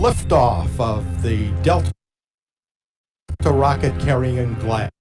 liftoff of the Delta rocket carrying blast.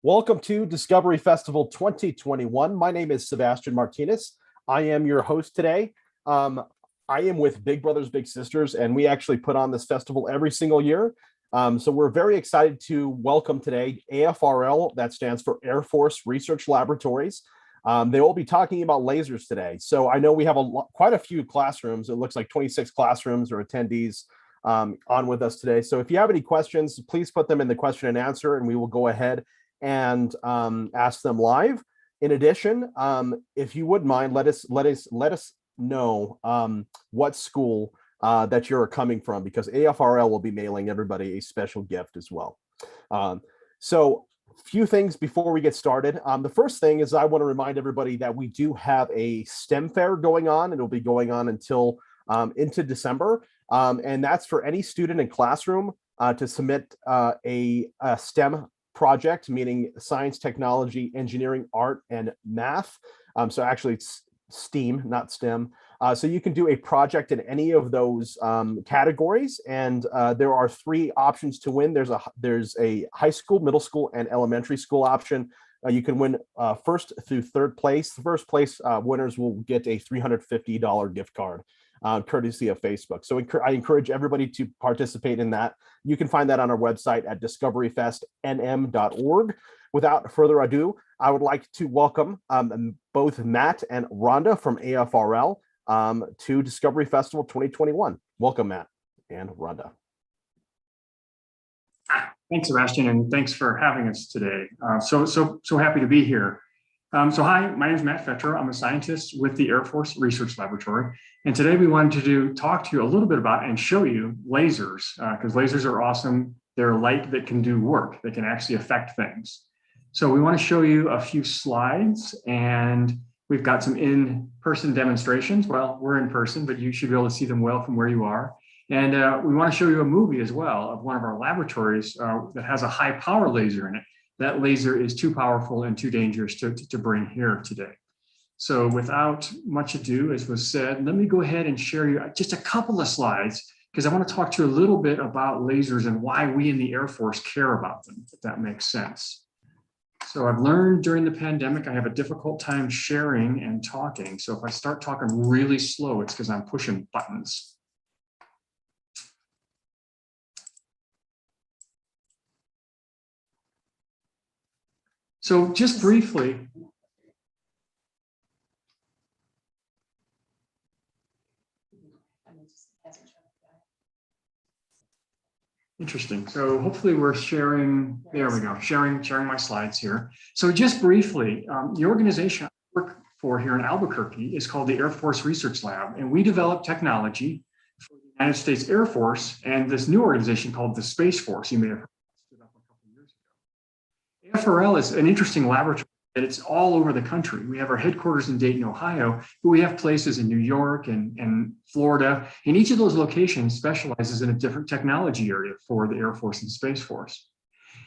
Welcome to Discovery Festival 2021. My name is Sebastian Martinez. I am your host today. I am with Big Brothers Big Sisters, and we actually put on this festival every single year. So we're very excited to welcome today AFRL, that stands for Air Force Research Laboratories. They will be talking about lasers today. So I know we have quite a few classrooms. It looks like 26 classrooms or attendees on with us today. So if you have any questions, please put them in the question and answer, and we will go ahead and ask them live. In addition, if you would mind, let us know what school that you're coming from, because AFRL will be mailing everybody a special gift as well. So few things before we get started. The first thing is I want to remind everybody that we do have a STEM fair going on. It'll be going on until into December. And that's for any student in classroom to submit a STEM project, meaning science, technology, engineering, art, and math. So actually it's STEAM, not STEM. So you can do a project in any of those categories, and there are 3 options to win. There's a high school, middle school, and elementary school option. You can win first through third place. The first place winners will get a $350 gift card, courtesy of Facebook. So I encourage everybody to participate in that. You can find that on our website at discoveryfestnm.org. Without further ado, I would like to welcome both Matt and Rhonda from AFRL to Discovery Festival 2021. Welcome, Matt and Rhonda. Thanks, Sebastian, and thanks for having us today. So happy to be here. So hi, my name is Matt Fetter. I'm a scientist with the Air Force Research Laboratory. And today we wanted to talk to you a little bit about and show you lasers, because lasers are awesome. They're light that can do work, that can actually affect things. So we want to show you a few slides, and we've got some in-person demonstrations. Well, we're in person, but you should be able to see them well from where you are. And we want to show you a movie as well of one of our laboratories that has a high power laser in it. That laser is too powerful and too dangerous to bring here today. So without much ado, as was said, let me go ahead and share you just a couple of slides, because I want to talk to you a little bit about lasers and why we in the Air Force care about them, if that makes sense. So I've learned during the pandemic, I have a difficult time sharing and talking. So if I start talking really slow, it's because I'm pushing buttons. So just briefly, Interesting. So hopefully we're sharing, there we go, sharing my slides here. So just briefly, the organization I work for here in Albuquerque is called the Air Force Research Lab, and we develop technology for the United States Air Force and this new organization called the Space Force. You may have heard of a couple of years ago. AFRL is an interesting laboratory. And it's all over the country. We have our headquarters in Dayton, Ohio, but we have places in New York and Florida. And each of those locations specializes in a different technology area for the Air Force and Space Force.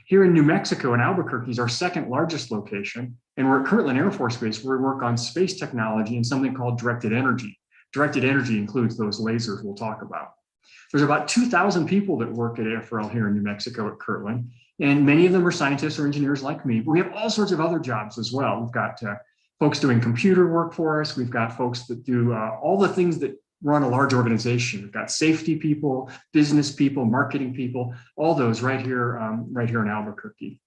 Here in New Mexico, in Albuquerque, is our second largest location. And we're at Kirtland Air Force Base, where we work on space technology and something called directed energy. Directed energy includes those lasers we'll talk about. There's about 2,000 people that work at AFRL here in New Mexico at Kirtland. And many of them are scientists or engineers like me, but we have all sorts of other jobs as well. We've got folks doing computer work for us. We've got folks that do all the things that run a large organization. We've got safety people, business people, marketing people, all those right here in Albuquerque.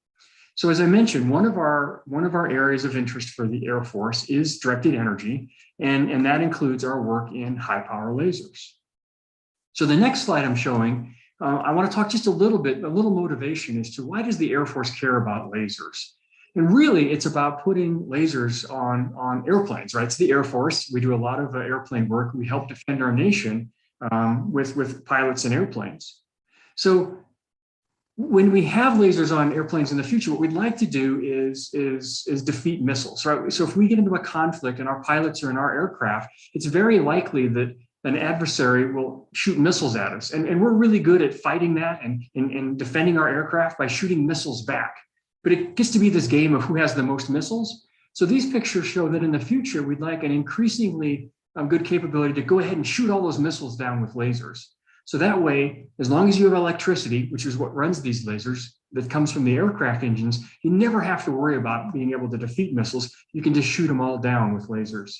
So as I mentioned, one of our areas of interest for the Air Force is directed energy, and that includes our work in high power lasers. So the next slide I'm showing, I want to talk just a little motivation as to why does the Air Force care about lasers? And really, it's about putting lasers on airplanes, right? It's the Air Force. We do a lot of airplane work. We help defend our nation with pilots and airplanes. So when we have lasers on airplanes in the future, what we'd like to do is defeat missiles, right? So if we get into a conflict and our pilots are in our aircraft, it's very likely that an adversary will shoot missiles at us. And we're really good at fighting that and defending our aircraft by shooting missiles back. But it gets to be this game of who has the most missiles. So these pictures show that in the future, we'd like an increasingly good capability to go ahead and shoot all those missiles down with lasers. So that way, as long as you have electricity, which is what runs these lasers, that comes from the aircraft engines, you never have to worry about being able to defeat missiles. You can just shoot them all down with lasers.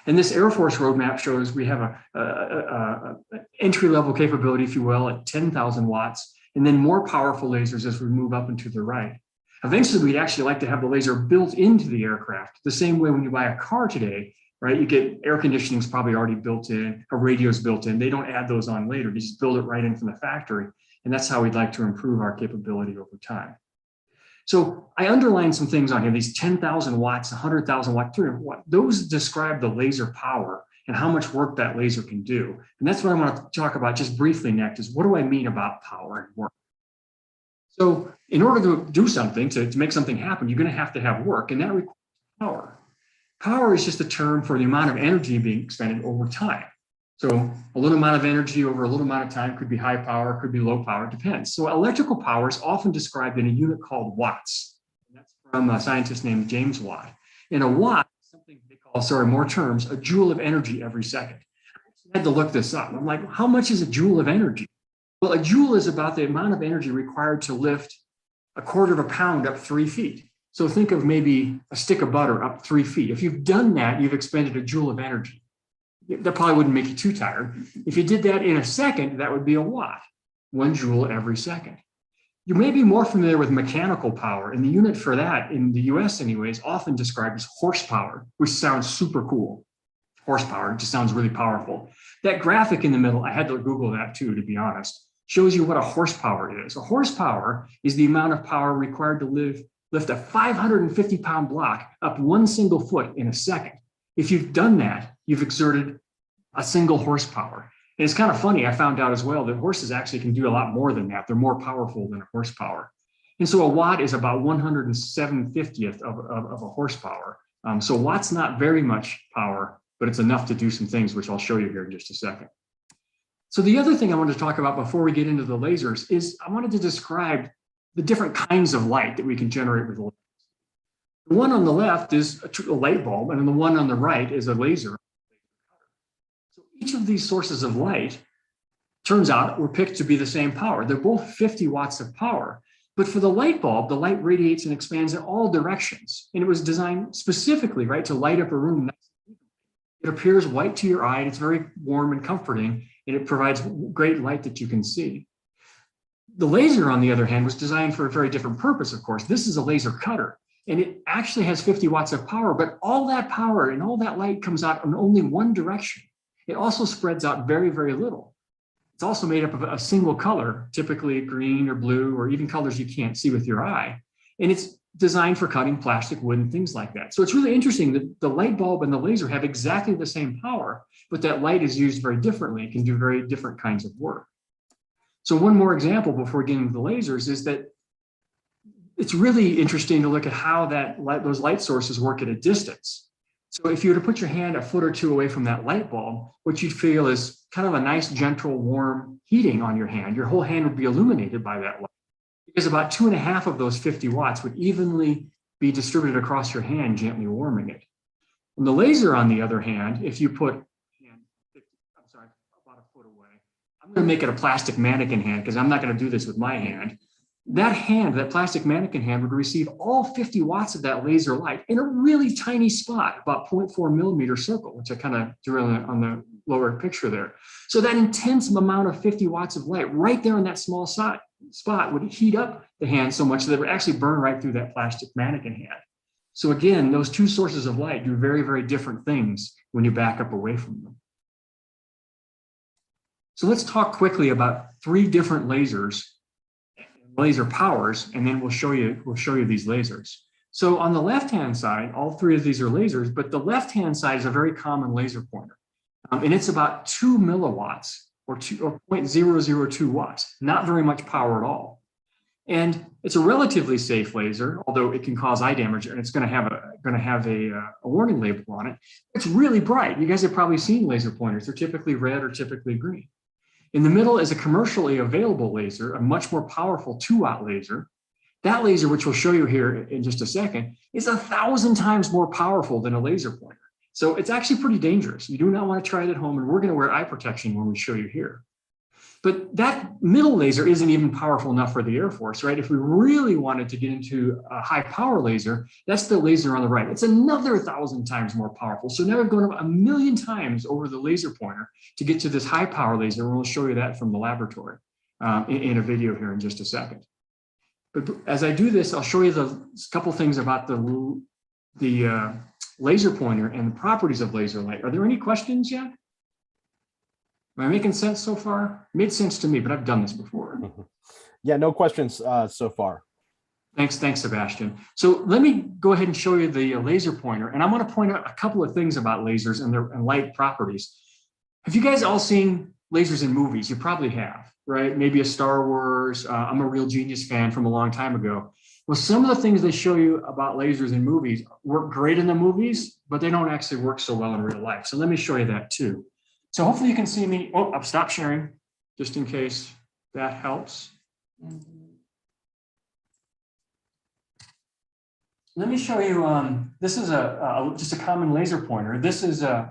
And this Air Force roadmap shows we have a entry-level capability, if you will, at 10,000 watts, and then more powerful lasers as we move up and to the right. Eventually, we'd actually like to have the laser built into the aircraft, the same way when you buy a car today, right? You get air conditioning is probably already built in, a radio's built in. They don't add those on later. They just build it right in from the factory. And that's how we'd like to improve our capability over time. So I underlined some things on here, these 10,000 watts, 100,000 watt, 300 watt, those describe the laser power and how much work that laser can do. And that's what I want to talk about just briefly next is what do I mean about power and work? So in order to do something, to make something happen, you're going to have work, and that requires power. Power is just a term for the amount of energy being expended over time. So a little amount of energy over a little amount of time could be high power, could be low power, it depends. So electrical power is often described in a unit called watts. And that's from a scientist named James Watt. And a watt is something they call, more terms, a joule of energy every second. I had to look this up. I'm like, how much is a joule of energy? Well, a joule is about the amount of energy required to lift a quarter of a pound up 3 feet. So think of maybe a stick of butter up 3 feet. If you've done that, you've expended a joule of energy. That probably wouldn't make you too tired. If you did that in a second, that would be a watt, 1 joule every second. You may be more familiar with mechanical power, and the unit for that in the US anyways, often described as horsepower, which sounds super cool. Horsepower, it just sounds really powerful. That graphic in the middle, I had to Google that too, to be honest, shows you what a horsepower is. A horsepower is the amount of power required to lift a 550-pound block up 1 single foot in a second. If you've done that, you've exerted a single horsepower. And it's kind of funny, I found out as well that horses actually can do a lot more than that. They're more powerful than a horsepower. And so a watt is about 107/50th of a horsepower. So watt's not very much power, but it's enough to do some things, which I'll show you here in just a second. So the other thing I wanted to talk about before we get into the lasers is I wanted to describe the different kinds of light that we can generate with lasers. The one on the left is a light bulb, and the one on the right is a laser. So each of these sources of light, turns out, were picked to be the same power. They're both 50 watts of power. But for the light bulb, the light radiates and expands in all directions. And it was designed specifically, right, to light up a room. It appears white to your eye, and it's very warm and comforting, and it provides great light that you can see. The laser, on the other hand, was designed for a very different purpose, of course. This is a laser cutter. And it actually has 50 watts of power, but all that power and all that light comes out in only one direction. It also spreads out very, very little. It's also made up of a single color, typically green or blue, or even colors you can't see with your eye. And it's designed for cutting plastic, wood, and things like that. So it's really interesting that the light bulb and the laser have exactly the same power, but that light is used very differently. It can do very different kinds of work. So one more example before getting to the lasers is that it's really interesting to look at how those light sources work at a distance. So if you were to put your hand a foot or two away from that light bulb, what you'd feel is kind of a nice, gentle, warm heating on your hand. Your whole hand would be illuminated by that light, because about 2.5 of those 50 watts would evenly be distributed across your hand, gently warming it. And the laser, on the other hand, if you put, I'm sorry, about a foot away, I'm going to make it a plastic mannequin hand because I'm not going to do this with my hand. That hand, that plastic mannequin hand, would receive all 50 watts of that laser light in a really tiny spot, about 0.4 millimeter circle, which I kind of drew on the lower picture there. So that intense amount of 50 watts of light right there in that small spot would heat up the hand so much that it would actually burn right through that plastic mannequin hand. So again, those two sources of light do very, very different things when you back up away from them. So let's talk quickly about 3 different lasers, laser powers, and then we'll show you these lasers. So on the left-hand side, all 3 of these are lasers, but the left-hand side is a very common laser pointer. And it's about 2 milliwatts or 0.002 watts, not very much power at all. And it's a relatively safe laser, although it can cause eye damage, and it's going to have a warning label on it. It's really bright. You guys have probably seen laser pointers. They're typically red or typically green. In the middle is a commercially available laser, a much more powerful 2-watt laser. That laser, which we'll show you here in just a second, is 1,000 times more powerful than a laser pointer. So it's actually pretty dangerous. You do not want to try it at home, and we're going to wear eye protection when we show you here. But that middle laser isn't even powerful enough for the Air Force, right? If we really wanted to get into a high power laser, that's the laser on the right. It's another 1,000 times more powerful. So now we've gone up 1,000,000 times over the laser pointer to get to this high power laser. And we'll show you that from the laboratory in a video here in just a second. But as I do this, I'll show you a couple things about the laser pointer and the properties of laser light. Are there any questions yet? Am I making sense so far? It made sense to me, but I've done this before. Yeah, no questions so far. Thanks, Sebastian. So let me go ahead and show you the laser pointer, and I'm going to point out a couple of things about lasers and their light properties. Have you guys all seen lasers in movies? You probably have, right? Maybe a Star Wars. I'm a Real Genius fan from a long time ago. Well, some of the things they show you about lasers in movies work great in the movies, but they don't actually work so well in real life. So let me show you that too. So hopefully you can see me. Oh, I've stopped sharing just in case that helps. Let me show you, this is just a common laser pointer. This is an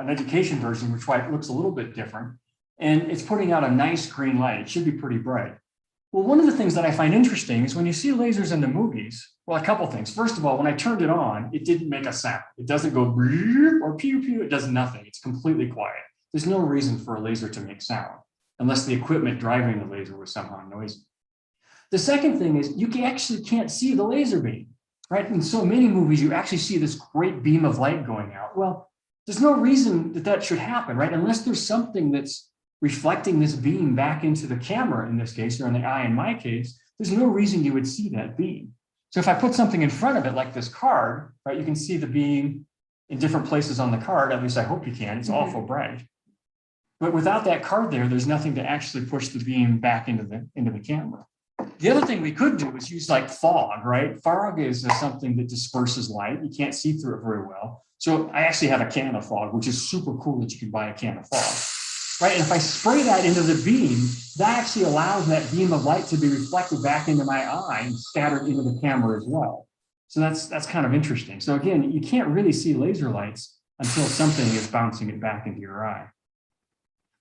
education version, which looks a little bit different. And it's putting out a nice green light. It should be pretty bright. Well, one of the things that I find interesting is when you see lasers in the movies, well, a couple things. First of all, when I turned it on, it didn't make a sound. It doesn't go or pew pew. It does nothing. It's completely quiet. There's no reason for a laser to make sound unless the equipment driving the laser was somehow noisy. The second thing is you actually can't see the laser beam, right? In so many movies, you actually see this great beam of light going out. Well, there's no reason that should happen, right? Unless there's something that's reflecting this beam back into the camera in this case, or in the eye in my case, there's no reason you would see that beam. So if I put something in front of it like this card, right, you can see the beam in different places on the card. At least I hope you can. It's awful bright. But without that card there's nothing to actually push the beam back into the camera. The other thing we could do is use like fog, right? Fog is something that disperses light. You can't see through it very well. So I actually have a can of fog, which is super cool that you can buy a can of fog, right? And if I spray that into the beam, that actually allows that beam of light to be reflected back into my eye and scattered into the camera as well. So that's kind of interesting. So again, you can't really see laser lights until something is bouncing it back into your eye.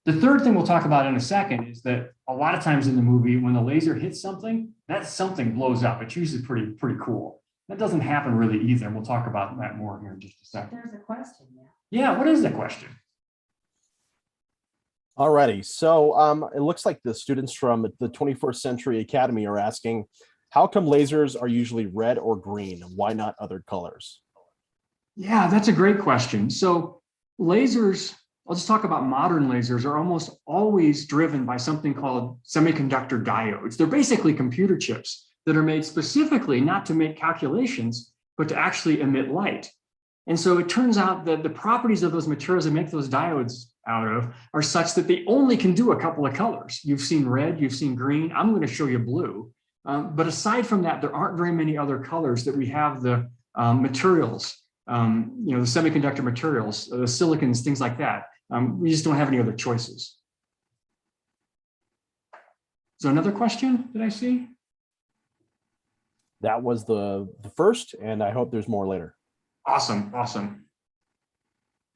The third thing we'll talk about in a second is that a lot of times in the movie, when the laser hits something, that something blows up. It's usually pretty cool. That doesn't happen really either. We'll talk about that more here in just a second. There's a question now. Yeah, what is the question? Alrighty, so it looks like the students from the 21st Century Academy are asking, how come lasers are usually red or green? Why not other colors? Yeah, that's a great question. So lasers I'll just talk about modern lasers are almost always driven by something called semiconductor diodes. They're basically computer chips that are made specifically not to make calculations, but to actually emit light. And so it turns out that the properties of those materials that make those diodes out of are such that they only can do a couple of colors. You've seen red, you've seen green. I'm going to show you blue. But aside from that, there aren't very many other colors that we have the materials, the semiconductor materials, the silicons, things like that. We just don't have any other choices. So another question that I see? That was the first, and I hope there's more later. Awesome, awesome.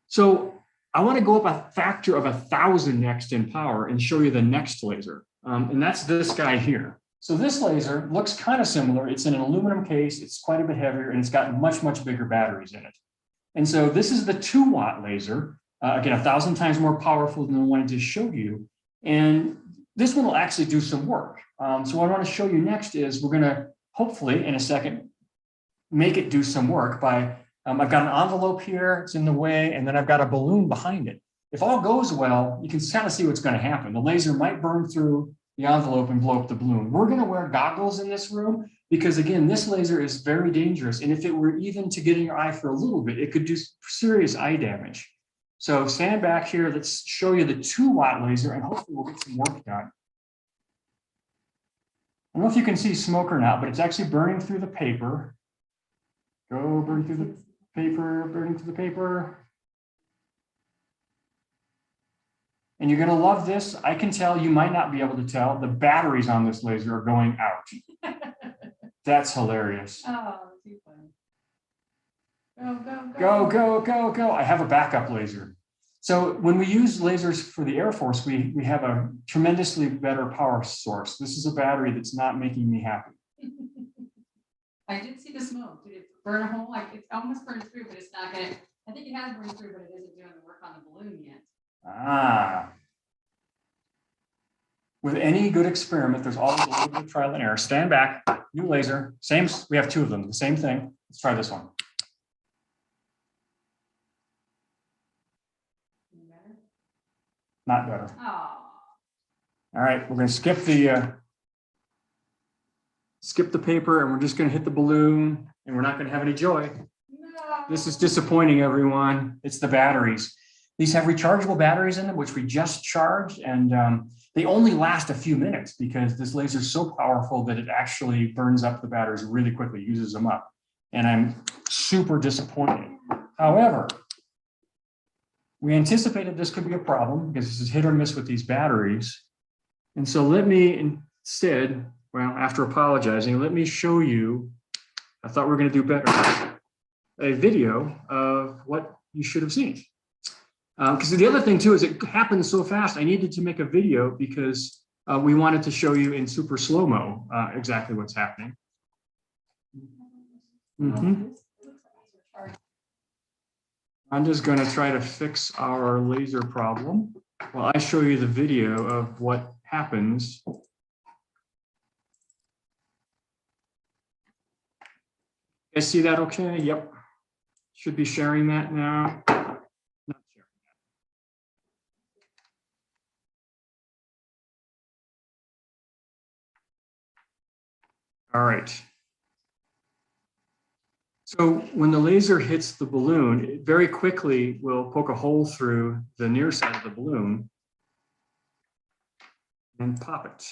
So I want to go up a factor of 1,000 next in power and show you the next laser. And that's this guy here. So this laser looks kind of similar. It's in an aluminum case. It's quite a bit heavier, and it's got much, much bigger batteries in it. And so this is the 2-watt laser. Again, 1,000 times more powerful than the one I just showed you. And this one will actually do some work. So what I want to show you next is we're going to hopefully in a second make it do some work by, I've got an envelope here, it's in the way, and then I've got a balloon behind it. If all goes well, you can kind of see what's going to happen. The laser might burn through the envelope and blow up the balloon. We're going to wear goggles in this room because, again, this laser is very dangerous. And if it were even to get in your eye for a little bit, it could do serious eye damage. So stand back here. Let's show you the 2-watt laser, and hopefully we'll get some work done. I don't know if you can see smoke or not, but it's actually burning through the paper. Go burn through the paper, burning through the paper. And you're going to love this. I can tell, you might not be able to tell, the batteries on this laser are going out. That's hilarious. Oh, too funny. Go, go, go, go. I have a backup laser. So when we use lasers for the Air Force, we have a tremendously better power source. This is a battery that's not making me happy. I did see the smoke. Did it burn a hole? Like it's almost burned through, but it's not gonna. I think it has burned through, but it isn't doing the work on the balloon yet. Ah. With any good experiment, there's always a little bit of trial and error. Stand back, new laser, same, we have 2 of them, the same thing. Let's try this one. Better? Not better. Oh. All right, we're gonna skip the paper, and we're just gonna hit the balloon, and we're not gonna have any joy. No. This is disappointing, everyone. It's the batteries. These have rechargeable batteries in them, which we just charged, and they only last a few minutes because this laser is so powerful that it actually burns up the batteries really quickly, uses them up. And I'm super disappointed. However, we anticipated this could be a problem because this is hit or miss with these batteries. And so let me instead, well, after apologizing, let me show you, I thought we were going to do better, a video of what you should have seen. Because the other thing too is it happened so fast. I needed to make a video because we wanted to show you in super slow-mo exactly what's happening. I'm just going to try to fix our laser problem while I show you the video of what happens. You guys see that okay? Yep. Should be sharing that now. All right. So when the laser hits the balloon, it very quickly will poke a hole through the near side of the balloon and pop it.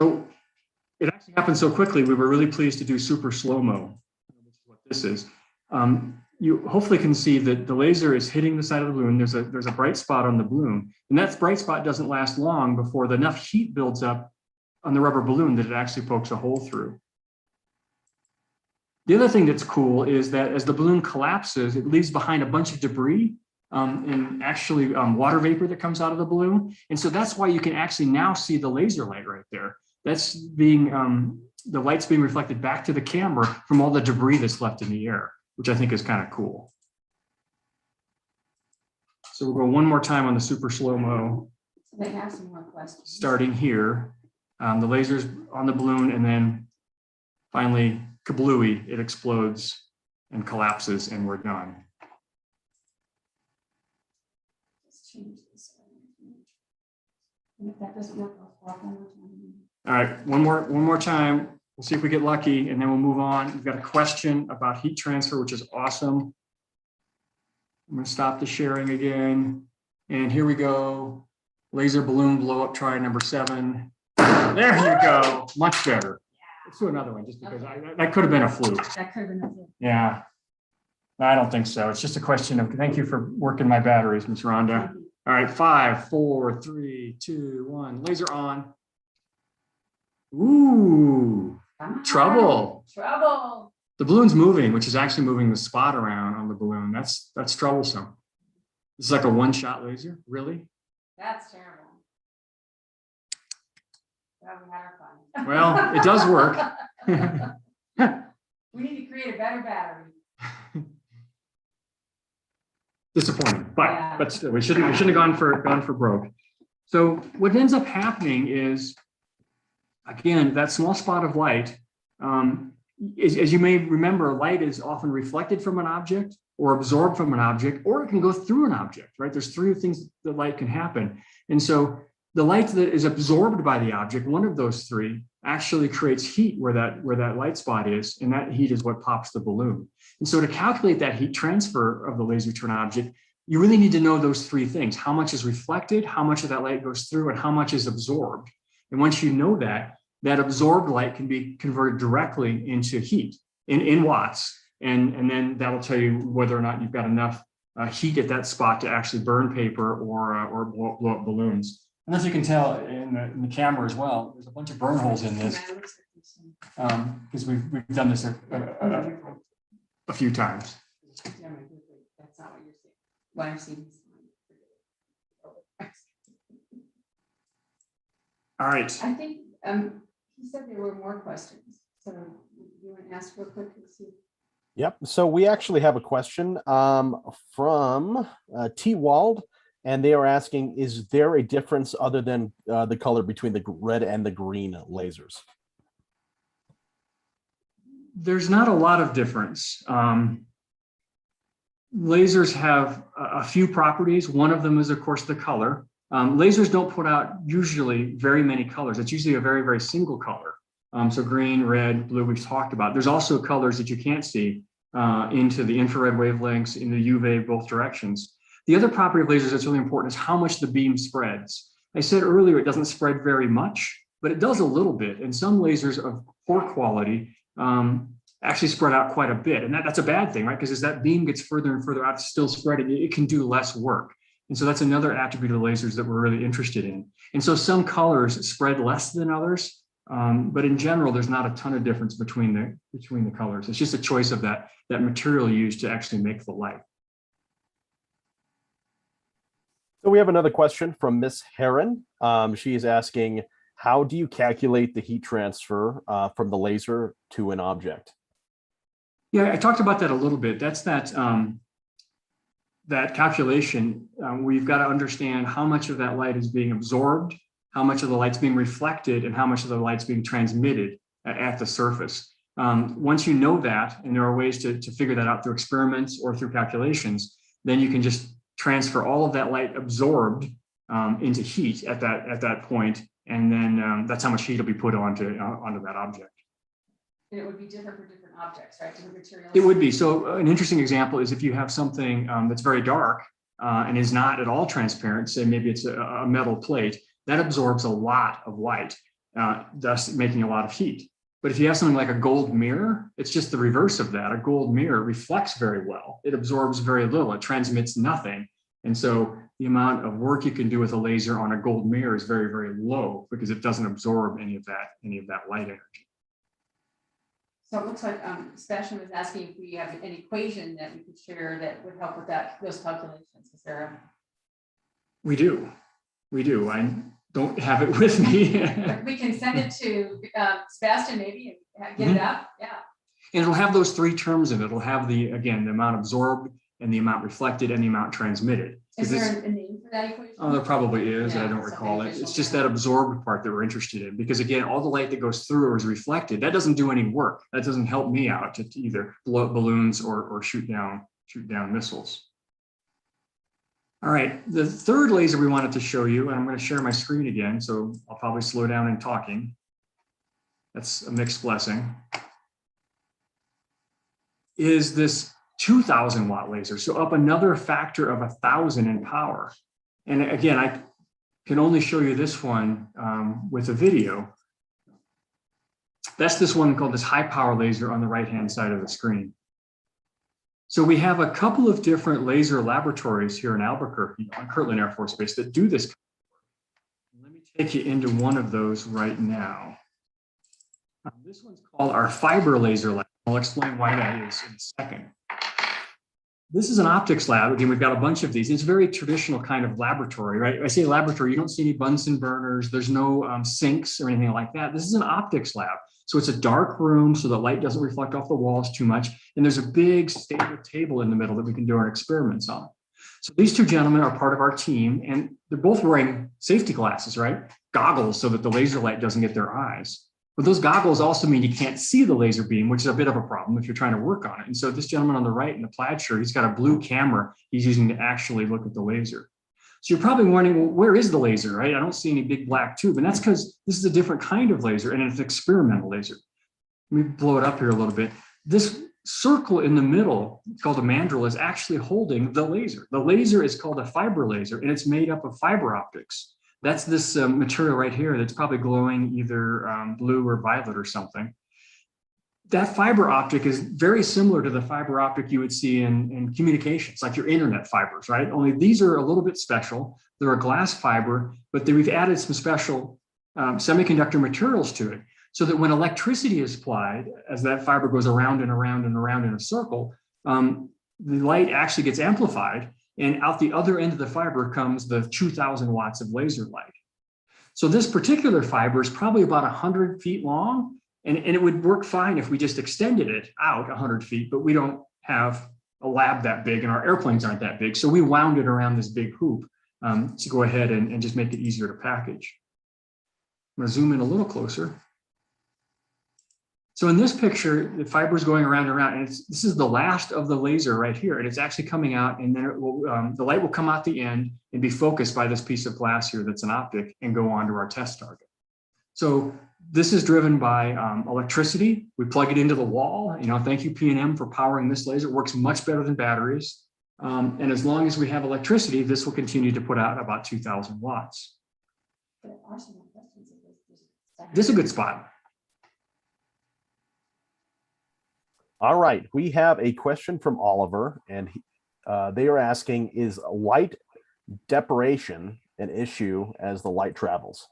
So it actually happened so quickly, we were really pleased to do super slow-mo, which is what this is. You hopefully can see that the laser is hitting the side of the balloon. There's a bright spot on the balloon, and that bright spot doesn't last long before enough heat builds up on the rubber balloon that it actually pokes a hole through. The other thing that's cool is that as the balloon collapses, it leaves behind a bunch of debris and actually water vapor that comes out of the balloon. And so that's why you can actually now see the laser light right there. That's being, the light's being reflected back to the camera from all the debris that's left in the air, which I think is kind of cool. So we'll go one more time on the super slow-mo. So they have some more questions. Starting here, the laser's on the balloon and then finally kablooey, it explodes and collapses and we're done. Let's change this. And if that doesn't work, I'll swap one more time. All right, one more time. We'll see if we get lucky and then we'll move on. We've got a question about heat transfer, which is awesome. I'm going to stop the sharing again. And here we go. Laser balloon blow up, try number 7. There you go. Much better. Let's do another one just because that could have been a fluke. That could have been a fluke. Yeah. I don't think so. It's just a question of thank you for working my batteries, Ms. Rhonda. All right, 5, 4, 3, 2, 1. Laser on. Ooh, trouble. Trouble. The balloon's moving, which is actually moving the spot around on the balloon. That's troublesome. This is like a one-shot laser, really? That's terrible. Well, we had our fun. Well, it does work. We need to create a better battery. Disappointing, but Yeah. but still, we shouldn't have gone for broke. So what ends up happening is, again, that small spot of light. As you may remember, light is often reflected from an object or absorbed from an object, or it can go through an object, right? There's 3 things that light can happen. And so the light that is absorbed by the object, one of those 3, actually creates heat where that light spot is, and that heat is what pops the balloon. And so to calculate that heat transfer of the laser to an object, you really need to know those 3 things: how much is reflected, how much of that light goes through, and how much is absorbed. And once you know that absorbed light can be converted directly into heat in watts. And then that'll tell you whether or not you've got enough heat at that spot to actually burn paper or blow up balloons. And as you can tell in the camera as well, there's a bunch of burn holes in this because we've done this a few times. That's not what you're saying. What I'm seeing is All right. I think he said there were more questions. So you want to ask real quick and see. Yep. So we actually have a question from T. Wald, and they are asking, is there a difference other than the color between the red and the green lasers? There's not a lot of difference. Lasers have a few properties. One of them is, of course, the color. Lasers don't put out usually very many colors. It's usually a very, very single color. So green, red, blue, we've talked about. There's also colors that you can't see into the infrared wavelengths, in the UV, both directions. The other property of lasers that's really important is how much the beam spreads. I said earlier, it doesn't spread very much, but it does a little bit. And some lasers of poor quality actually spread out quite a bit. And that's a bad thing, right? Because as that beam gets further and further out, still spreading, it can do less work. And so that's another attribute of lasers that we're really interested in. And so some colors spread less than others, but in general, there's not a ton of difference between the colors. It's just a choice of that material used to actually make the light. So we have another question from Miss Heron. She is asking, how do you calculate the heat transfer from the laser to an object? Yeah, I talked about that a little bit. That's that calculation. We've got to understand how much of that light is being absorbed, how much of the light's being reflected, and how much of the light's being transmitted at the surface. Once you know that, and there are ways to figure that out through experiments or through calculations, then you can just transfer all of that light absorbed into heat at that point, and then that's how much heat will be put onto that object. And it would be different for different objects, right? Different materials. It would be. So an interesting example is if you have something that's very dark and is not at all transparent, say maybe it's a metal plate, that absorbs a lot of light, thus making a lot of heat. But if you have something like a gold mirror, it's just the reverse of that. A gold mirror reflects very well. It absorbs very little. It transmits nothing. And so the amount of work you can do with a laser on a gold mirror is very, very low because it doesn't absorb any of that light energy. So it looks like Sebastian was asking if we have an equation that we could share that would help with those calculations. Is there We do. I don't have it with me. we can send it to Sebastian maybe and get it up. Yeah. And it'll have those 3 terms in it. It'll have the amount absorbed, and the amount reflected and the amount transmitted. Is there a name for that equation? Oh, there probably is. Yeah, I don't something recall it. official, It's just yeah. that absorbed part that we're interested in, because again, all the light that goes through or is reflected, that doesn't do any work. That doesn't help me out to either blow up balloons or shoot down missiles. All right, the third laser we wanted to show you, and I'm going to share my screen again, so I'll probably slow down in talking. That's a mixed blessing. Is this 2,000 watt laser, so up another factor of 1,000 in power. And again, I can only show you this one with a video. That's this one called this high power laser on the right-hand side of the screen. So we have a couple of different laser laboratories here in Albuquerque on Kirtland Air Force Base that do this. Let me take you into one of those right now. This one's called our fiber laser lab. I'll explain why that is in a second. This is an optics lab. Again, we've got a bunch of these. It's a very traditional kind of laboratory, right? I say laboratory, you don't see any Bunsen burners. There's no sinks or anything like that. This is an optics lab. So it's a dark room so the light doesn't reflect off the walls too much. And there's a big standard table in the middle that we can do our experiments on. So these two gentlemen are part of our team, and they're both wearing safety glasses, right? Goggles so that the laser light doesn't get their eyes. But those goggles also mean you can't see the laser beam, which is a bit of a problem if you're trying to work on it. And so this gentleman on the right in the plaid shirt, he's got a blue camera he's using to actually look at the laser. So you're probably wondering, well, where is the laser, right? I don't see any big black tube. And that's because this is a different kind of laser, and it's an experimental laser. Let me blow it up here a little bit. This circle in the middle, called a mandrel, is actually holding the laser. The laser is called a fiber laser, and it's made up of fiber optics. That's this material right here that's probably glowing either blue or violet or something. That fiber optic is very similar to the fiber optic you would see in communications, like your internet fibers, right? Only these are a little bit special. They're a glass fiber, but we've added some special semiconductor materials to it, so that when electricity is applied, as that fiber goes around and around and around in a circle, the light actually gets amplified, and out the other end of the fiber comes the 2,000 watts of laser light. So this particular fiber is probably about 100 feet long, and it would work fine if we just extended it out 100 feet, but we don't have a lab that big, and our airplanes aren't that big. So we wound it around this big hoop to go ahead and just make it easier to package. I'm gonna zoom in a little closer. So in this picture, the fiber is going around and around, and this is the last of the laser right here, and it's actually coming out, and then it will, the light will come out the end and be focused by this piece of glass here that's an optic and go on to our test target. So this is driven by electricity. We plug it into the wall. Thank you, P&M, for powering this laser. It works much better than batteries. And as long as we have electricity, this will continue to put out about 2,000 watts. This is a good spot. All right, we have a question from Oliver, and they are asking, is light deparation an issue as the light travels?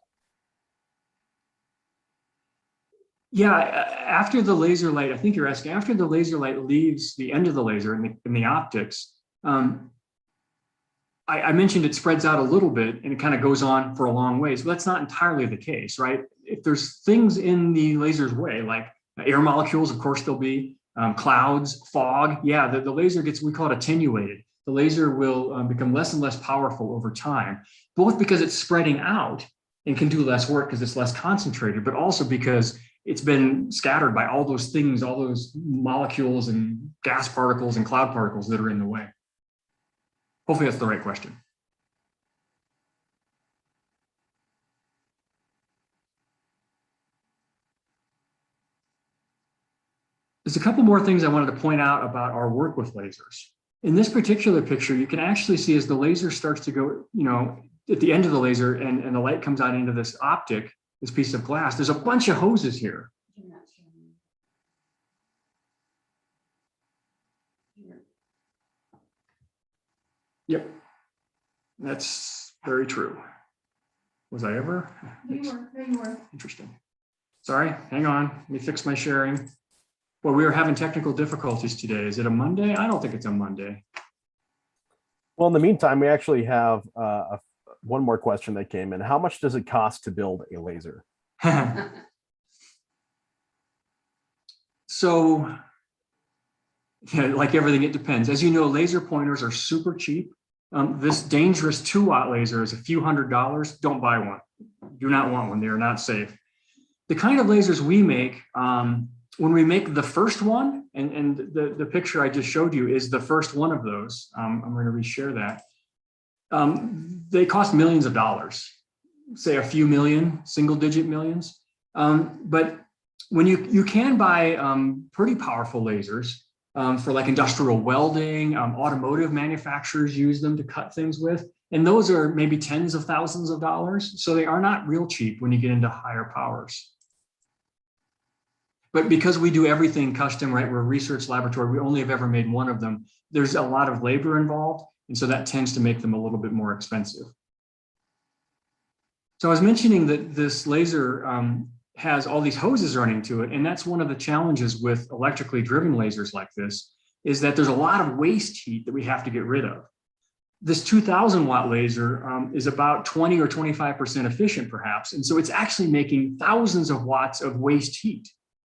Yeah, after the laser light, I think you're asking, after the laser light leaves the end of the laser in the optics, I mentioned it spreads out a little bit and it kind of goes on for a long ways, but that's not entirely the case, right? If there's things in the laser's way, like air molecules, of course there'll be, clouds, fog, yeah, the laser gets, we call it attenuated. The laser will become less and less powerful over time, both because it's spreading out and can do less work because it's less concentrated, but also because it's been scattered by all those things, all those molecules and gas particles and cloud particles that are in the way. Hopefully that's the right question. There's a couple more things I wanted to point out about our work with lasers. In this particular picture, you can actually see as the laser starts to go, at the end of the laser and the light comes out into this optic, this piece of glass, there's a bunch of hoses here. Yep, that's very true. Was I ever? You were. Interesting. Sorry, hang on, let me fix my sharing. Well, we were having technical difficulties today. Is it a Monday? I don't think it's a Monday. Well, in the meantime, we actually have one more question that came in. How much does it cost to build a laser? So Yeah, like everything, it depends. As you know, laser pointers are super cheap. This dangerous 2-watt laser is a few $100s. Don't buy one. Do not want one. They are not safe. The kind of lasers we make, when we make the first one, and the picture I just showed you is the first one of those. I'm going to reshare that. They cost millions of dollars, say a few million, single-digit millions. But when you can buy pretty powerful lasers for like industrial welding, automotive manufacturers use them to cut things with, and those are maybe tens of thousands of dollars. So they are not real cheap when you get into higher powers. But because we do everything custom, right? We're a research laboratory. We only have ever made one of them. There's a lot of labor involved. And so that tends to make them a little bit more expensive. So I was mentioning that this laser has all these hoses running to it. And that's one of the challenges with electrically driven lasers like this, is that there's a lot of waste heat that we have to get rid of. This 2000-watt laser is about 20 or 25% efficient, perhaps. And so it's actually making thousands of watts of waste heat.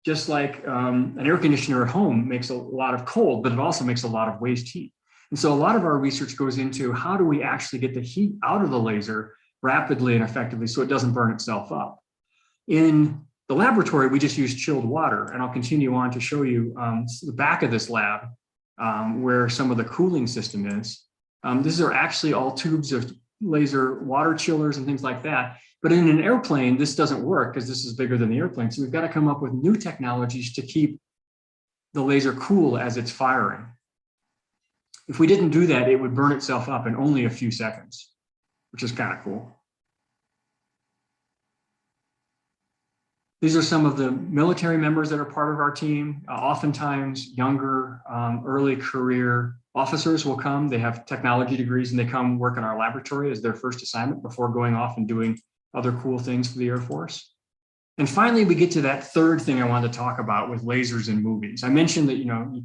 Just like an air conditioner at home makes a lot of cold, but it also makes a lot of waste heat. And so a lot of our research goes into how do we actually get the heat out of the laser rapidly and effectively so it doesn't burn itself up. In the laboratory, we just use chilled water, and I'll continue on to show you the back of this lab where some of the cooling system is. These are actually all tubes of laser water chillers and things like that. But in an airplane, this doesn't work because this is bigger than the airplane. So we've got to come up with new technologies to keep the laser cool as it's firing. If we didn't do that, it would burn itself up in only a few seconds, which is kind of cool. These are some of the military members that are part of our team. Oftentimes younger, early career officers will come. They have technology degrees and they come work in our laboratory as their first assignment before going off and doing other cool things for the Air Force. And finally, we get to that third thing I wanted to talk about with lasers in movies. I mentioned that, you know,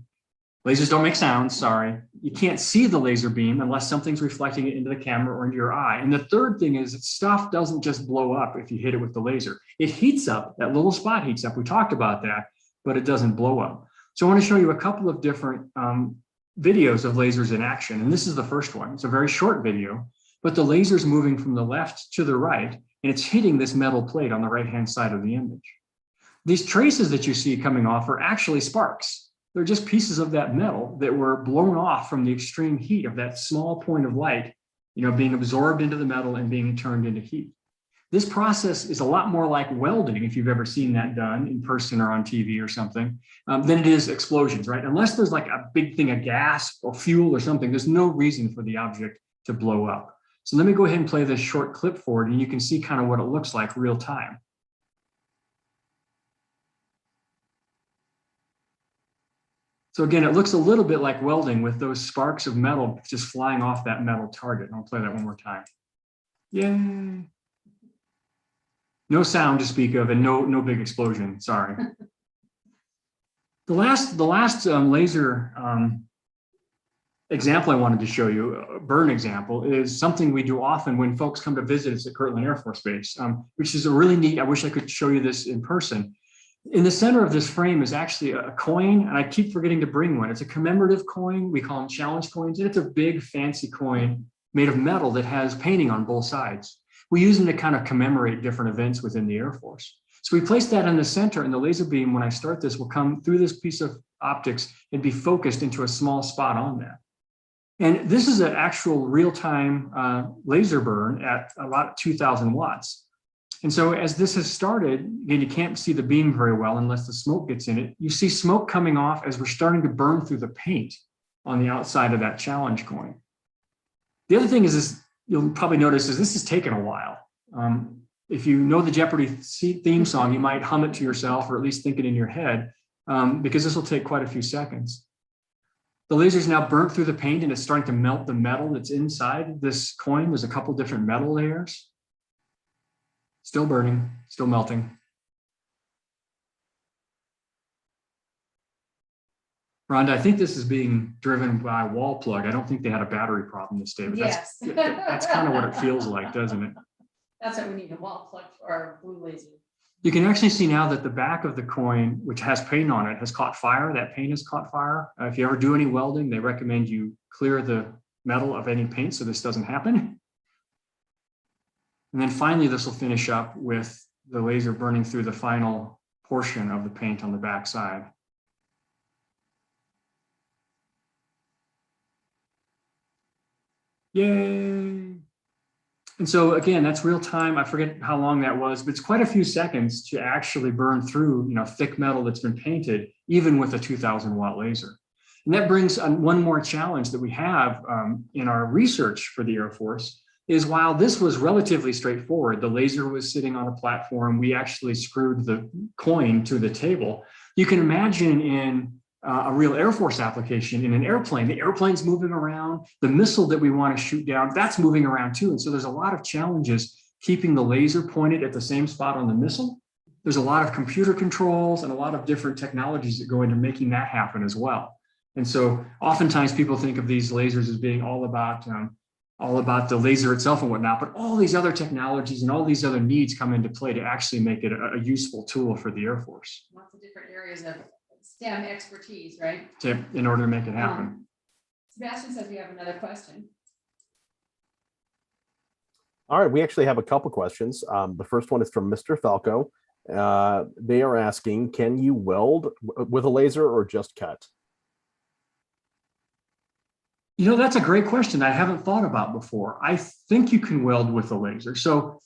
lasers don't make sounds, sorry. You can't see the laser beam unless something's reflecting it into the camera or into your eye. And the third thing is that stuff doesn't just blow up if you hit it with the laser. It heats up, that little spot heats up. We talked about that, but it doesn't blow up. So I want to show you a couple of different videos of lasers in action. And this is the first one. It's a very short video, but the laser's moving from the left to the right, and it's hitting this metal plate on the right-hand side of the image. These traces that you see coming off are actually sparks. They're just pieces of that metal that were blown off from the extreme heat of that small point of light, you know, being absorbed into the metal and being turned into heat. This process is a lot more like welding, if you've ever seen that done in person or on TV or something, than it is explosions, right? Unless there's like a big thing of gas or fuel or something, there's no reason for the object to blow up. So let me go ahead and play this short clip forward and you can see kind of what it looks like real time. So again, it looks a little bit like welding with those sparks of metal just flying off that metal target. And I'll play that one more time. Yay. No sound to speak of and no big explosion, sorry. The last laser example I wanted to show you, a burn example, is something we do often when folks come to visit us at Kirtland Air Force Base, which is a really neat, I wish I could show you this in person. In the center of this frame is actually a coin, and I keep forgetting to bring one. It's a commemorative coin. We call them challenge coins. And it's a big fancy coin made of metal that has painting on both sides. We use them to kind of commemorate different events within the Air Force. So we place that in the center, and the laser beam, when I start this, will come through this piece of optics and be focused into a small spot on that. And this is an actual real-time laser burn at about 2000 watts. And so as this has started, again, you can't see the beam very well unless the smoke gets in it. You see smoke coming off as we're starting to burn through the paint on the outside of that challenge coin. The other thing is this, you'll probably notice, is this has taken a while. If you know the Jeopardy theme song, you might hum it to yourself or at least think it in your head, because this will take quite a few seconds. The laser is now burnt through the paint and it's starting to melt the metal that's inside this coin. There's a couple different metal layers. Still burning, still melting. Rhonda, I think this is being driven by a wall plug. I don't think they had a battery problem this day, but Yes. that's kind of what it feels like, doesn't it? That's what we need, a wall plug for our blue laser. You can actually see now that the back of the coin, which has paint on it, has caught fire. That paint has caught fire. If you ever do any welding, they recommend you clear the metal of any paint so this doesn't happen. And then finally, this will finish up with the laser burning through the final portion of the paint on the back side. Yay! And so again, that's real time. I forget how long that was, but it's quite a few seconds to actually burn through, thick metal that's been painted, even with a 2000 watt laser. And that brings one more challenge that we have in our research for the Air Force is while this was relatively straightforward, the laser was sitting on a platform, we actually screwed the coin to the table. You can imagine in a real Air Force application in an airplane, the airplane's moving around, the missile that we want to shoot down, that's moving around too. And so there's a lot of challenges keeping the laser pointed at the same spot on the missile. There's a lot of computer controls and a lot of different technologies that go into making that happen as well. And so oftentimes people think of these lasers as being all about the laser itself and whatnot, but all these other technologies and all these other needs come into play to actually make it a useful tool for the Air Force. Lots of different areas of STEM expertise, right? In order to make it happen. Sebastian says we have another question. All right, we actually have a couple questions. The first one is from Mr. Falco. They are asking, can you weld with a laser or just cut? That's a great question I haven't thought about before. I think you can weld with a laser. So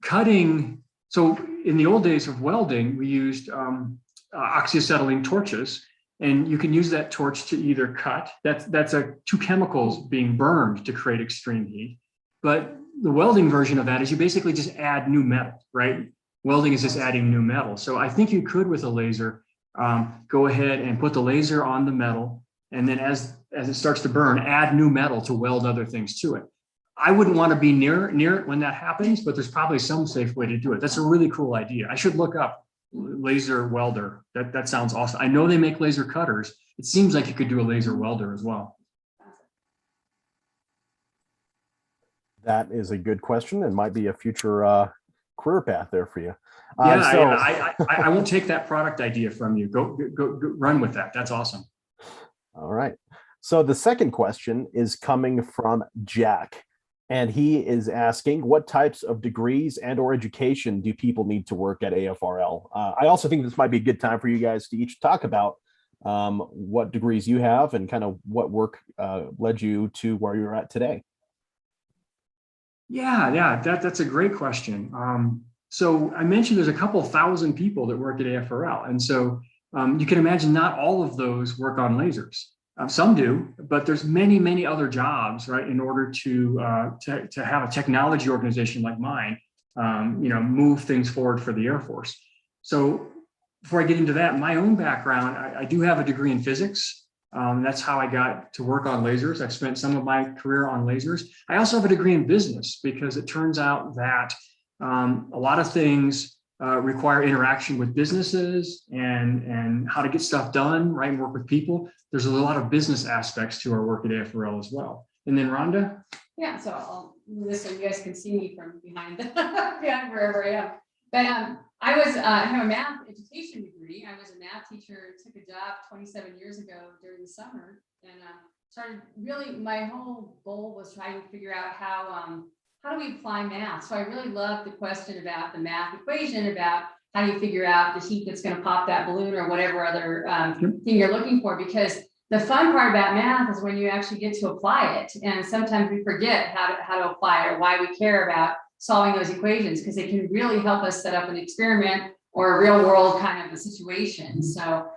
cutting, so in the old days of welding, we used oxyacetylene torches, and you can use that torch to either cut, that's two chemicals being burned to create extreme heat. But the welding version of that is you basically just add new metal, right? Welding is just adding new metal. So I think you could, with a laser, go ahead and put the laser on the metal, and then as it starts to burn, add new metal to weld other things to it. I wouldn't want to be near it when that happens, but there's probably some safe way to do it. That's a really cool idea. I should look up laser welder. That sounds awesome. I know they make laser cutters. It seems like you could do a laser welder as well. That is a good question and might be a future career path there for you. I won't take that product idea from you. Go run with that. That's awesome. All right. So the second question is coming from Jack, and he is asking, what types of degrees and or education do people need to work at AFRL? I also think this might be a good time for you guys to each talk about what degrees you have and kind of what work led you to where you're at today. Yeah, that's a great question. So I mentioned there's a couple thousand people that work at AFRL. And so you can imagine not all of those work on lasers. Some do, but there's many other jobs, right? In order to have a technology organization like mine, move things forward for the Air Force. So before I get into that, my own background, I do have a degree in physics. That's how I got to work on lasers. I've spent some of my career on lasers. I also have a degree in business because it turns out that a lot of things require interaction with businesses and how to get stuff done, right, and work with people. There's a lot of business aspects to our work at AFRL as well. And then Rhonda? Yeah, so I'll listen, you guys can see me from behind wherever I am. But I have a math education degree. I was a math teacher, took a job 27 years ago during the summer, and started really, my whole goal was trying to figure out how do we apply math? So I really love the question about the math equation, about how do you figure out the heat that's going to pop that balloon or whatever other thing you're looking for, because the fun part about math is when you actually get to apply it. And sometimes we forget how to apply it or why we care about solving those equations, because it can really help us set up an experiment or a real world kind of a situation. So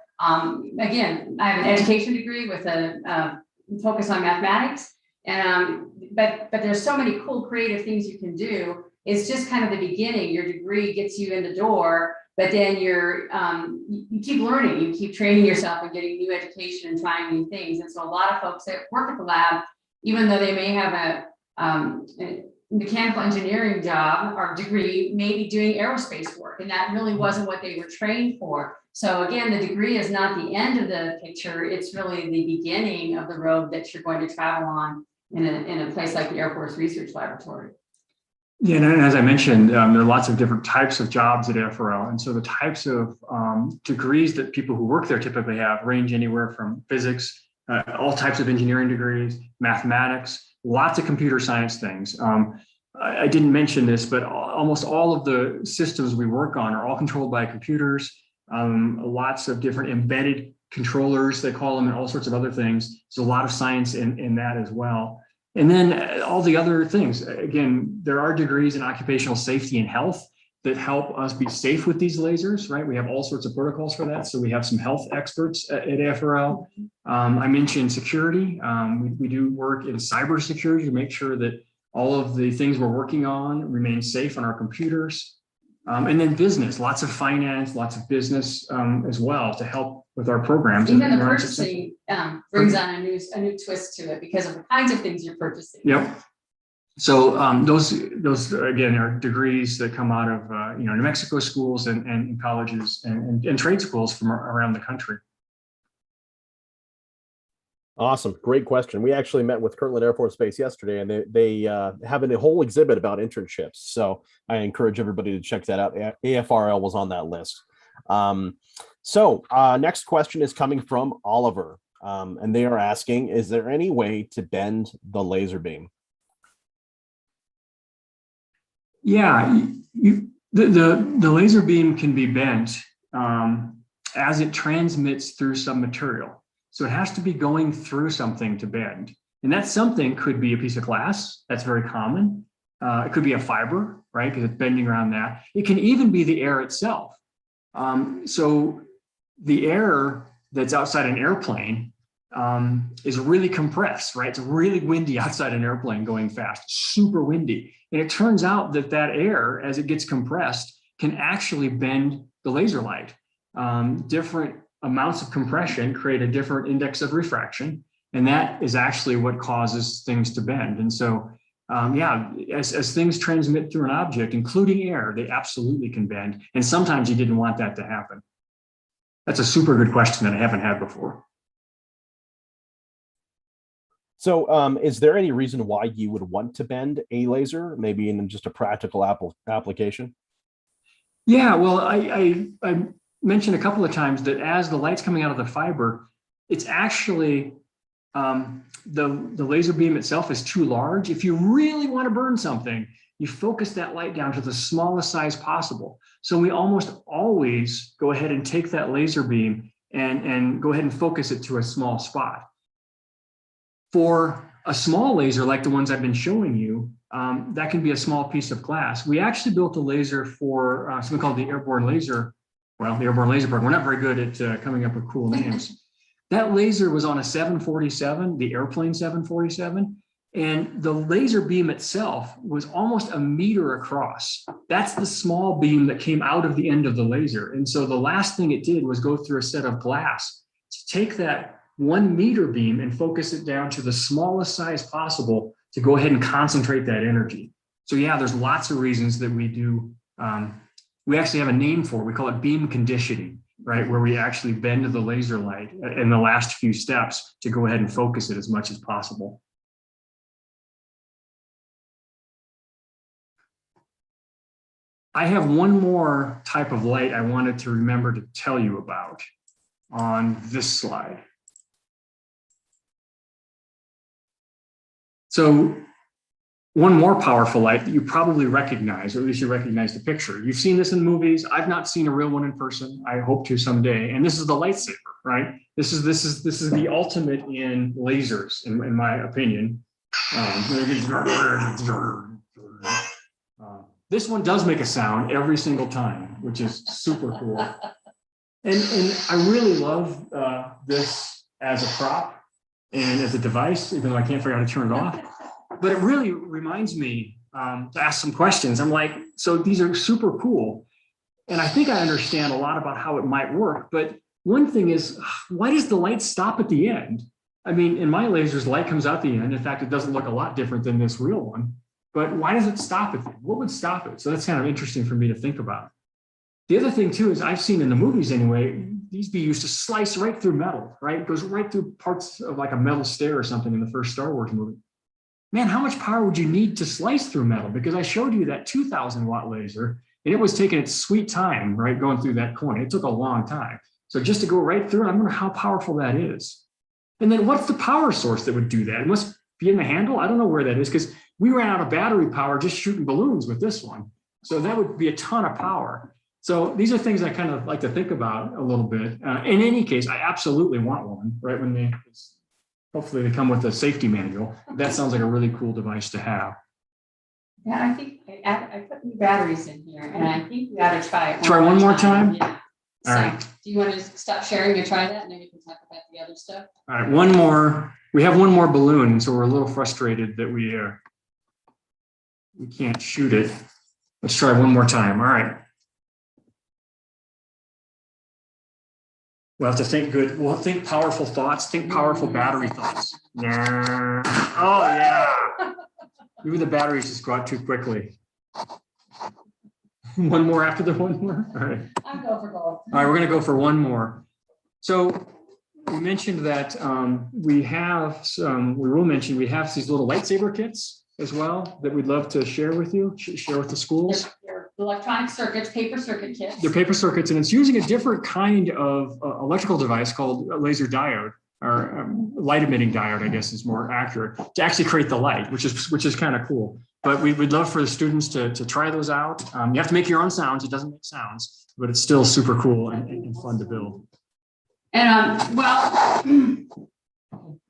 again, I have an education degree with a focus on mathematics. And but there's so many cool creative things you can do. It's just kind of the beginning. Your degree gets you in the door, but then you keep learning, you keep training yourself and getting new education and trying new things. And so a lot of folks that work at the lab, even though they may have a mechanical engineering job or degree, may be doing aerospace work, and that really wasn't what they were trained for. So again, the degree is not the end of the picture. It's really the beginning of the road that you're going to travel on in a place like the Air Force Research Laboratory. Yeah, and as I mentioned, there are lots of different types of jobs at AFRL. And so the types of degrees that people who work there typically have range anywhere from physics, all types of engineering degrees, mathematics, lots of computer science things. I didn't mention this, but almost all of the systems we work on are all controlled by computers, lots of different embedded controllers, they call them, and all sorts of other things. There's a lot of science in that as well. And then all the other things. Again, there are degrees in occupational safety and health that help us be safe with these lasers, right? We have all sorts of protocols for that. So we have some health experts at AFRL. I mentioned security. We do work in cybersecurity to make sure that all of the things we're working on remain safe on our computers. And then business, lots of finance, lots of business as well to help with our programs. Even the purchasing brings on a new twist to it because of the kinds of things you're purchasing. Yep. So those again are degrees that come out of New Mexico schools and colleges and trade schools from around the country. Awesome. Great question. We actually met with Kirtland Air Force Base yesterday, and they have a whole exhibit about internships. So I encourage everybody to check that out. AFRL was on that list. Next question is coming from Oliver, and they are asking, is there any way to bend the laser beam? Yeah, the laser beam can be bent as it transmits through some material. So it has to be going through something to bend. And that something could be a piece of glass. That's very common. It could be a fiber, right? Because it's bending around that. It can even be the air itself. So the air that's outside an airplane is really compressed, right? It's really windy outside an airplane going fast, super windy. And it turns out that air, as it gets compressed, can actually bend the laser light. Different amounts of compression create a different index of refraction, and that is actually what causes things to bend. And so, as things transmit through an object, including air, they absolutely can bend. And sometimes you didn't want that to happen. That's a super good question that I haven't had before. So is there any reason why you would want to bend a laser, maybe in just a practical application? Yeah, well, I mentioned a couple of times that as the light's coming out of the fiber, it's actually the laser beam itself is too large. If you really want to burn something, you focus that light down to the smallest size possible. So we almost always go ahead and take that laser beam and go ahead and focus it to a small spot. For a small laser like the ones I've been showing you, that can be a small piece of glass. We actually built a laser for something called the Airborne Laser. Well, the Airborne Laser Program. We're not very good at coming up with cool names. That laser was on a 747, the airplane 747, and the laser beam itself was almost a meter across. That's the small beam that came out of the end of the laser. And so the last thing it did was go through a set of glass to take that 1 meter beam and focus it down to the smallest size possible to go ahead and concentrate that energy. So yeah, there's lots of reasons that we do. We actually have a name for it. We call it beam conditioning, right? Where we actually bend the laser light in the last few steps to go ahead and focus it as much as possible. I have one more type of light I wanted to remember to tell you about on this slide. So one more powerful light that you probably recognize, or at least you recognize the picture. You've seen this in movies. I've not seen a real one in person. I hope to someday. And this is the lightsaber, right? This is the ultimate in lasers, in my opinion. This one does make a sound every single time, which is super cool. And I really love this as a prop and as a device, even though I can't figure out how to turn it off. But it really reminds me to ask some questions. I'm like, so these are super cool. And I think I understand a lot about how it might work. But one thing is, why does the light stop at the end? I mean, in my lasers, light comes out the end. In fact, it doesn't look a lot different than this real one. But why does it stop at the end? What would stop it? So that's kind of interesting for me to think about. The other thing, too, is I've seen in the movies anyway, these be used to slice right through metal, right? It goes right through parts of like a metal stair or something in the first Star Wars movie. man, how much power would you need to slice through metal? Because I showed you that 2000 watt laser and it was taking its sweet time, right, going through that coin. It took a long time. So just to go right through, I wonder how powerful that is. And then what's the power source that would do that? It must be in the handle. I don't know where that is because we ran out of battery power just shooting balloons with this one. So that would be a ton of power. So these are things I kind of like to think about a little bit. In any case, I absolutely want one, right? When they, hopefully they come with a safety manual. That sounds like a really cool device to have. Yeah, I think I put new batteries in here, and I think we ought to try it. Try one more time? Yeah. All So, right. do you want to stop sharing and try that, and then we can talk about the other stuff? All right, one more. We have one more balloon, so we're a little frustrated that we can't shoot it. Let's try one more time. All right. We'll have to think good. We'll think powerful thoughts. Think powerful battery thoughts. Yeah. Oh yeah. Maybe the batteries just go out too quickly. One more after the one more. All right. I'll go for both. All right, we're going to go for one more. So we mentioned that we will mention we have these little lightsaber kits as well that we'd love to share with you, share with the schools. They're electronic circuits, paper circuit kits. They're paper circuits, and it's using a different kind of electrical device called a laser diode, or light emitting diode, I guess is more accurate, to actually create the light, which is kind of cool. But we'd love for the students to try those out. You have to make your own sounds. It doesn't make sounds, but it's still super cool and fun to build. And well, I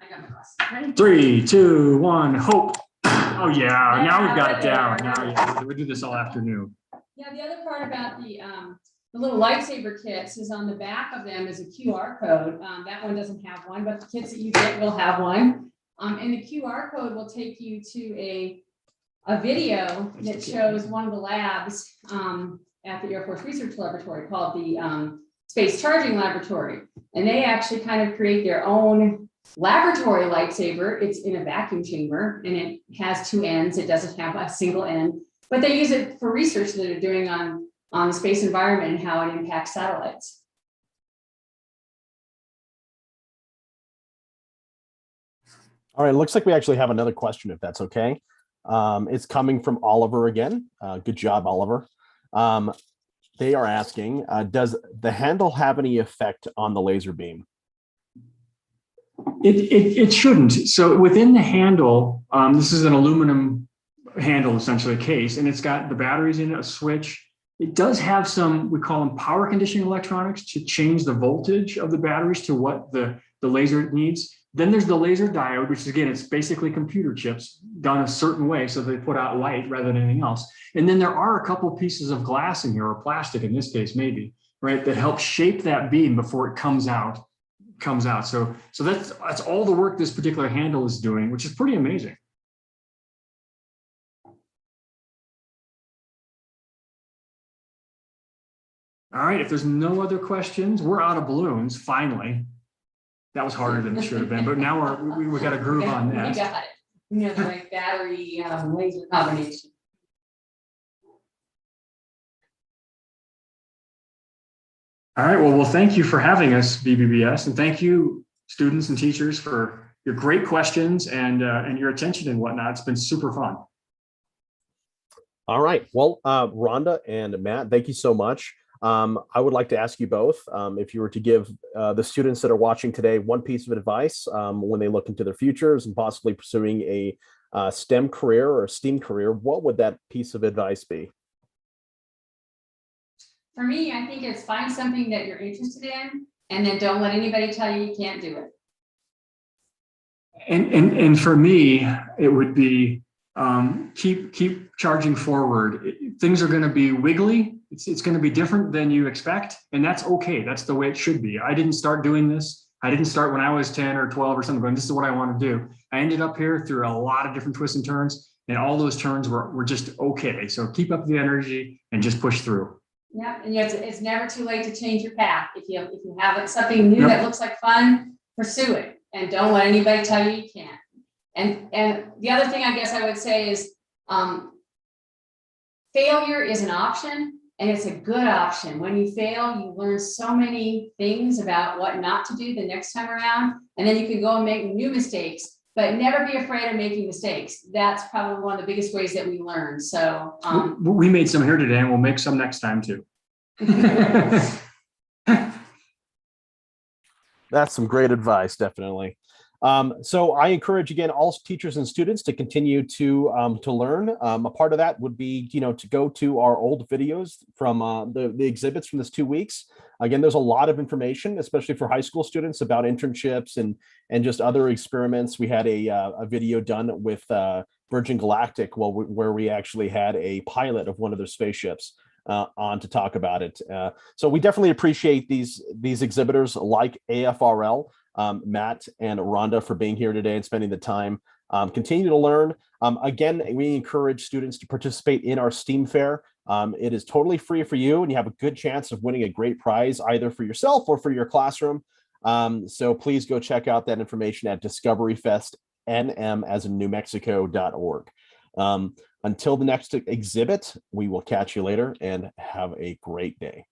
got my glasses. Ready? 3, 2, 1, hope. Oh yeah, now we've got it down. Now yeah, we do this all afternoon. Yeah, the other part about the little lightsaber kits is on the back of them is a QR code. That one doesn't have one, but the kits that you get will have one. And the QR code will take you to a video that shows one of the labs at the Air Force Research Laboratory called the Space Charging Laboratory. And they actually kind of create their own laboratory lightsaber. It's in a vacuum chamber and it has 2 ends. It doesn't have a single end, but they use it for research that they're doing on the space environment and how it impacts satellites. All right, it looks like we actually have another question, if that's okay. It's coming from Oliver again. Good job, Oliver. They are asking, does the handle have any effect on the laser beam? It shouldn't. So within the handle, this is an aluminum handle, essentially a case, and it's got the batteries in it, a switch. It does have some, we call them power conditioning electronics to change the voltage of the batteries to what the laser needs. Then there's the laser diode, which is, again, it's basically computer chips done a certain way so they put out light rather than anything else. And then there are a couple of pieces of glass in here, or plastic in this case, maybe, right, that help shape that beam before it comes out. So that's all the work this particular handle is doing, which is pretty amazing. All right, if there's no other questions, we're out of balloons, finally. That was harder than it should have been, but now we got a groove on that. We got it. You know, the like battery laser combination. All right, well, thank you for having us, BBBS, and thank you, students and teachers, for your great questions and your attention and whatnot. It's been super fun. All right, well, Rhonda and Matt, thank you so much. I would like to ask you both, if you were to give the students that are watching today one piece of advice when they look into their futures and possibly pursuing a STEM career or a STEAM career, what would that piece of advice be? For me, I think it's find something that you're interested in and then don't let anybody tell you you can't do it. And for me, it would be keep charging forward. Things are going to be wiggly. It's going to be different than you expect, and that's okay. That's the way it should be. I didn't start doing this. I didn't start when I was 10 or 12 or something going, this is what I want to do. I ended up here through a lot of different twists and turns, and all those turns were just okay. So keep up the energy and just push through. Yeah, and it's never too late to change your path. If you have something new that looks like fun, pursue it, and don't let anybody tell you you can't. And the other thing I guess I would say is failure is an option, and it's a good option. When you fail, you learn so many things about what not to do the next time around, and then you can go and make new mistakes but never be afraid of making mistakes. That's probably one of the biggest ways that we learn. So we made some here today, and we'll make some next time too. That's some great advice, definitely. So I encourage, again, all teachers and students to continue to learn. A part of that would be, to go to our old videos from the exhibits from this 2 weeks. Again, there's a lot of information, especially for high school students, about internships and just other experiments. We had a video done with Virgin Galactic, where we actually had a pilot of one of their spaceships on to talk about it. So we definitely appreciate these exhibitors like AFRL, Matt and Rhonda, for being here today and spending the time. Continue to learn. Again, we encourage students to participate in our STEAM fair. It is totally free for you, and you have a good chance of winning a great prize, either for yourself or for your classroom. So please go check out that information at discoveryfestnm as in newmexico.org. Until the next exhibit, we will catch you later, and have a great day.